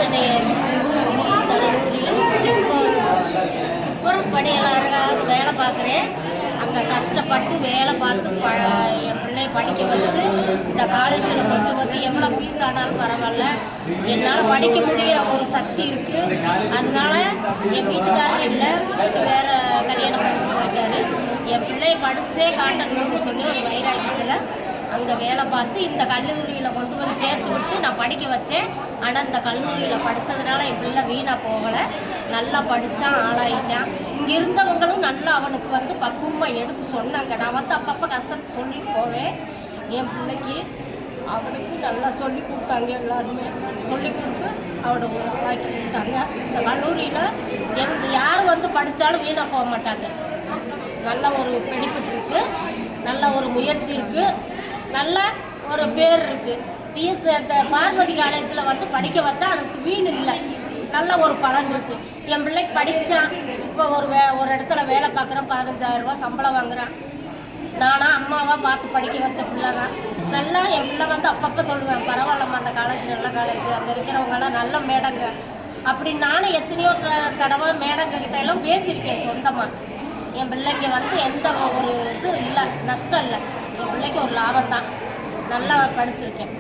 என்னை கல்லூரி படியலாவது வேலை பார்க்குறேன். அங்கே கஷ்டப்பட்டு வேலை பார்த்து என் பிள்ளைய படிக்க வச்சு இந்த காலேஜில் கொண்டு வந்து எவ்வளோ ஃபீஸ் ஆனாலும் பரவாயில்ல, என்னால் படிக்க முடிகிற ஒரு சக்தி இருக்குது. அதனால என் வீட்டுக்காரர் இல்லை, வேறு கல்யாணம் பண்ணி போயிட்டார். என் பிள்ளைய படித்தே காட்டணும்னு சொல்லி ஒரு வைராக்கியத்தில் அங்கே வேலை பார்த்து இந்த கல்லூரியில் கொண்டு வந்து சேர்த்து விட்டு நான் படிக்க வச்சேன். ஆனால் இந்த கல்லூரியில் படித்ததுனால என் பிள்ளை வீணாக போகலை, நல்லா படித்தான், ஆளாயிட்டான். இங்கே இருந்தவங்களும் நல்லா அவனுக்கு வந்து பக்குவமாக எடுத்து சொன்னாங்க. நான் வந்து அப்பப்போ கஷ்டத்தை சொல்லிட்டு போவேன். என் பிள்ளைக்கு அவனுக்கு நல்லா சொல்லி கொடுத்தாங்க. எல்லாருமே சொல்லி கொடுத்து அவனை ஆக்கி கொடுத்தாங்க. இந்த கல்லூரியில் யார் வந்து படித்தாலும் வீணாக போக மாட்டாங்க. நல்ல ஒரு பெனிஃபிட் இருக்குது, நல்ல ஒரு முயற்சி இருக்குது, நல்ல ஒரு பேர் இருக்குது. பிஎஸ் இந்த பார்வதி காலேஜில் வந்து படிக்க வச்சா அதுக்கு வீண் இல்லை, நல்ல ஒரு பலன் இருக்குது. என் பிள்ளைக்கு படித்தான், இப்போ ஒரு இடத்துல வேலை பார்க்குறேன், 15,000 ரூபா சம்பளம் வாங்குறான். நானாக அம்மாவாக பார்த்து படிக்க வச்ச பிள்ளை தான். நல்லா என் பிள்ளை வந்து அப்பப்போ சொல்லுவேன், பரவாயில்லம்மா அந்த காலேஜ் நல்ல காலேஜ், அங்கே இருக்கிறவங்கெல்லாம் நல்ல மேடங்க அப்படின்னு. நானும் எத்தனையோ தடவை மேடங்க கிட்ட எல்லாம் பேசியிருக்கேன் சொந்தமாக. என் பிள்ளைக்கு வந்து எந்த ஒரு இது இல்லை, நஷ்டம் இல்லை. என் பிள்ளைக்கு ஒரு லாபம் தான். நல்லா படிச்சிருக்கேன்.